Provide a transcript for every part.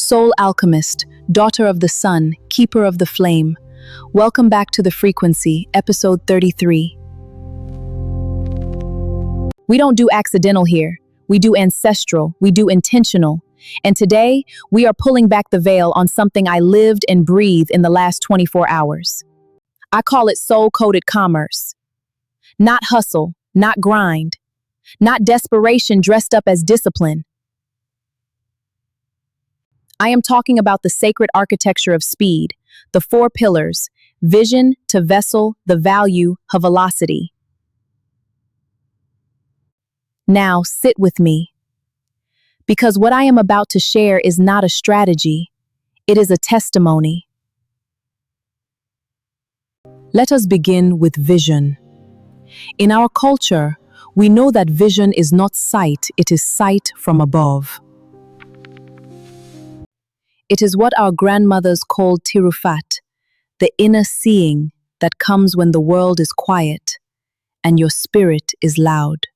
Soul Alchemist, daughter of the sun, keeper of the flame. Welcome back to The Frequency, episode 33. We don't do accidental here. We do ancestral. We do intentional. And today, we are pulling back the veil on something I lived and breathed in the last 24 hours. I call it soul-coded commerce. Not hustle, not grind, not desperation dressed up as discipline. I am talking about the sacred architecture of speed, the four pillars: vision to vessel, the value to velocity. Now sit with me, because what I am about to share is not a strategy, it is a testimony. Let us begin with vision. In our culture, we know that vision is not sight, it is sight from above. It is what our grandmothers called tirufat, the inner seeing that comes when the world is quiet and your spirit is loud.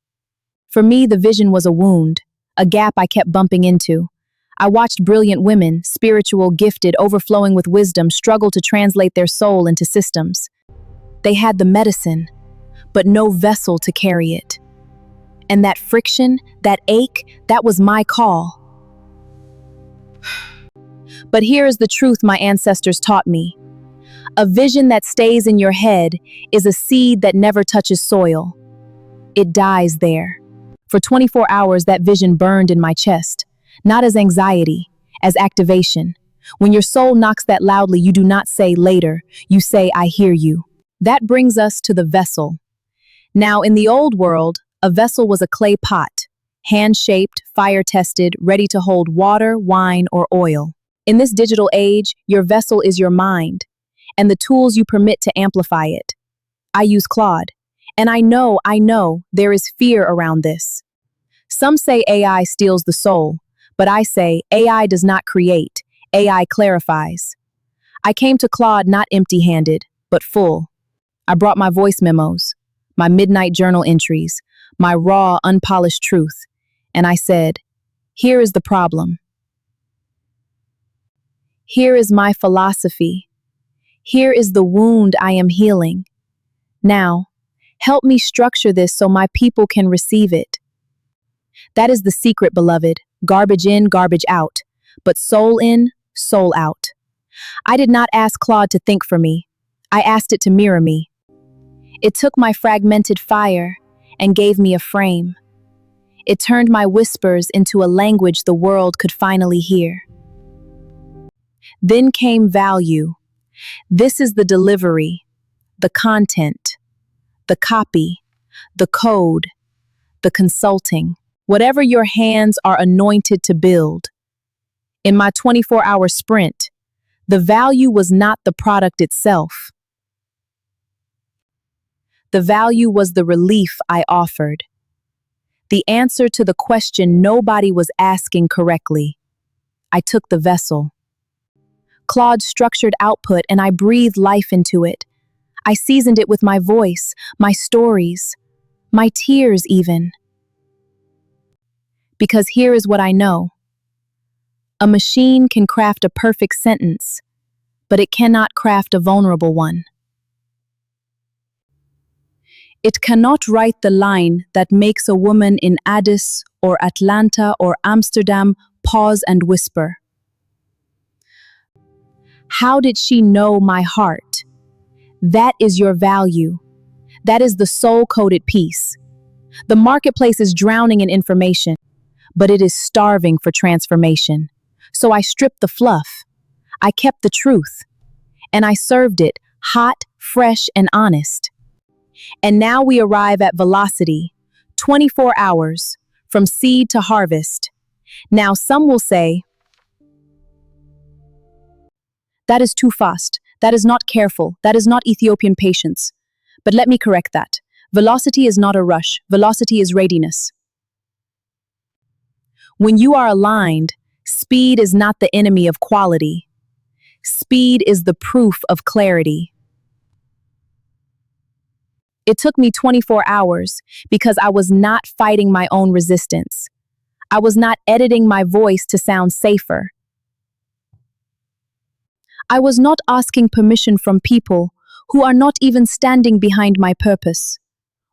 For me, the vision was a wound, a gap I kept bumping into. I watched brilliant women, spiritual, gifted, overflowing with wisdom, struggle to translate their soul into systems. They had the medicine, but no vessel to carry it. And that friction, that ache, that was my call. But here is the truth my ancestors taught me. A vision that stays in your head is a seed that never touches soil. It dies there. For 24 hours, that vision burned in my chest, not as anxiety, as activation. When your soul knocks that loudly, you do not say later, you say, I hear you. That brings us to the vessel. Now, in the old world, a vessel was a clay pot, hand-shaped, fire-tested, ready to hold water, wine, or oil. In this digital age, your vessel is your mind, and the tools you permit to amplify it. I use Claude, and I know there is fear around this. Some say AI steals the soul, but I say AI does not create, AI clarifies. I came to Claude not empty-handed, but full. I brought my voice memos, my midnight journal entries, my raw, unpolished truth, and I said, here is the problem. Here is my philosophy. Here is the wound I am healing. Now, help me structure this so my people can receive it. That is the secret, beloved. Garbage in, garbage out. But soul in, soul out. I did not ask Claude to think for me. I asked it to mirror me. It took my fragmented fire and gave me a frame. It turned my whispers into a language the world could finally hear. Then came value. This is the delivery, the content, the copy, the code, the consulting, whatever your hands are anointed to build. In my 24-hour sprint, the value was not the product itself. The value was the relief I offered. The answer to the question nobody was asking correctly. I took the vessel. Claude structured output and I breathed life into it. I seasoned it with my voice, my stories, my tears even. Because here is what I know. A machine can craft a perfect sentence, but it cannot craft a vulnerable one. It cannot write the line that makes a woman in Addis or Atlanta or Amsterdam pause and whisper. How did she know my heart? That is your value. That is the soul-coded piece. The marketplace is drowning in information, but it is starving for transformation. So I stripped the fluff. I kept the truth. And I served it hot, fresh, and honest. And now we arrive at velocity, 24 hours, from seed to harvest. Now some will say, that is too fast. That is not careful. That is not Ethiopian patience. But let me correct that. Velocity is not a rush. Velocity is readiness. When you are aligned, speed is not the enemy of quality. Speed is the proof of clarity. It took me 24 hours because I was not fighting my own resistance. I was not editing my voice to sound safer. I was not asking permission from people who are not even standing behind my purpose.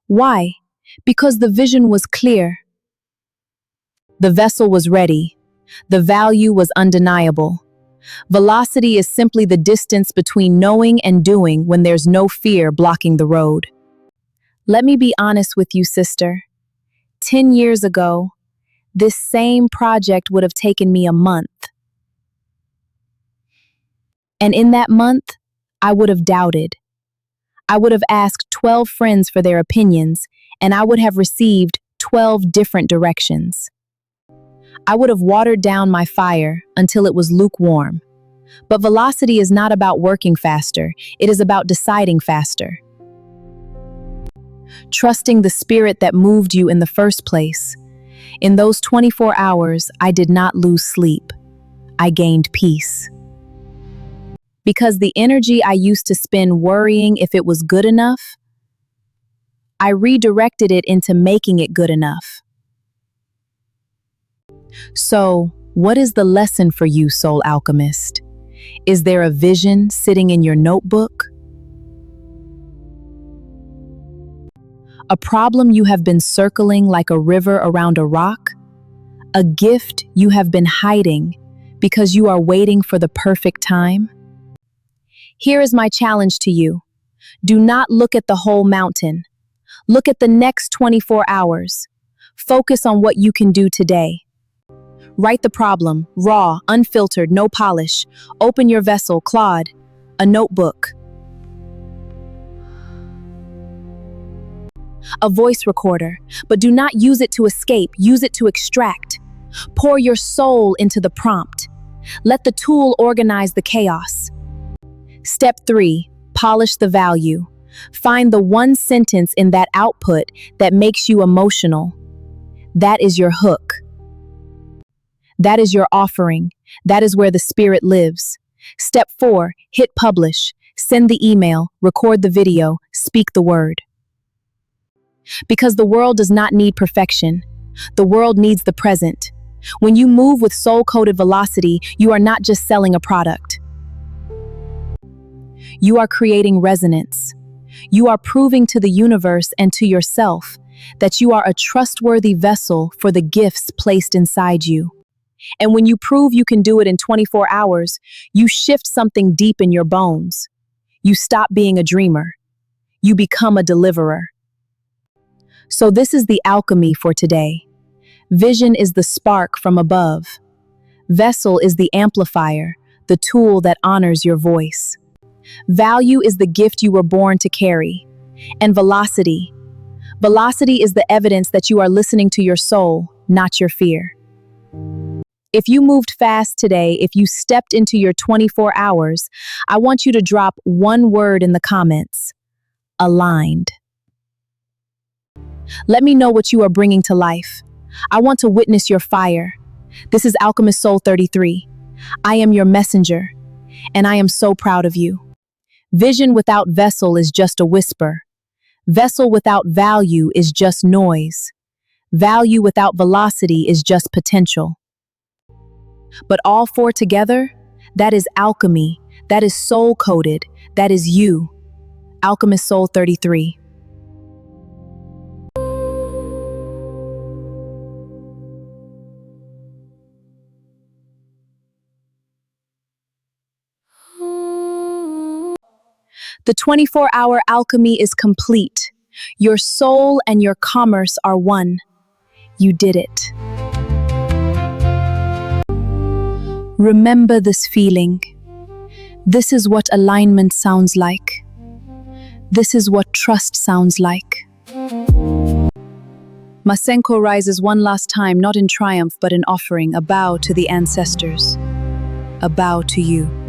Why? Because the vision was clear. The vessel was ready. The value was undeniable. Velocity is simply the distance between knowing and doing when there's no fear blocking the road. Let me be honest with you, sister. 10 years ago, this same project would have taken me a month. And in that month, I would have doubted. I would have asked 12 friends for their opinions, and I would have received 12 different directions. I would have watered down my fire until it was lukewarm. But velocity is not about working faster, it is about deciding faster. Trusting the spirit that moved you in the first place. In those 24 hours, I did not lose sleep. I gained peace. Because the energy I used to spend worrying if it was good enough, I redirected it into making it good enough. So, what is the lesson for you, soul alchemist? Is there a vision sitting in your notebook? A problem you have been circling like a river around a rock? A gift you have been hiding because you are waiting for the perfect time? Here is my challenge to you. Do not look at the whole mountain. Look at the next 24 hours. Focus on what you can do today. Write the problem, raw, unfiltered, no polish. Open your vessel, Claude, a notebook. A voice recorder, but do not use it to escape, use it to extract. Pour your soul into the prompt. Let the tool organize the chaos. Step 3, polish the value. Find the one sentence in that output that makes you emotional. That is your hook. That is your offering. That is where the spirit lives. Step 4, hit publish. Send the email, record the video, speak the word. Because the world does not need perfection. The world needs the present. When you move with soul-coded velocity, you are not just selling a product. You are creating resonance. You are proving to the universe and to yourself that you are a trustworthy vessel for the gifts placed inside you. And when you prove you can do it in 24 hours, you shift something deep in your bones. You stop being a dreamer. You become a deliverer. So this is the alchemy for today. Vision is the spark from above. Vessel is the amplifier, the tool that honors your voice. Value is the gift you were born to carry. And velocity. Velocity is the evidence that you are listening to your soul, not your fear. If you moved fast today, if you stepped into your 24 hours, I want you to drop one word in the comments. Aligned. Let me know what you are bringing to life. I want to witness your fire. This is Alchemist Soul 33. I am your messenger, and I am so proud of you. Vision without vessel is just a whisper. Vessel without value is just noise. Value without velocity is just potential. But all four together, that is alchemy, that is soul-coded, that is you. Alchemist Soul 33. The 24-hour alchemy is complete. Your soul and your commerce are one. You did it. Remember this feeling. This is what alignment sounds like. This is what trust sounds like. Masenko rises one last time, not in triumph, but in offering, a bow to the ancestors. A bow to you.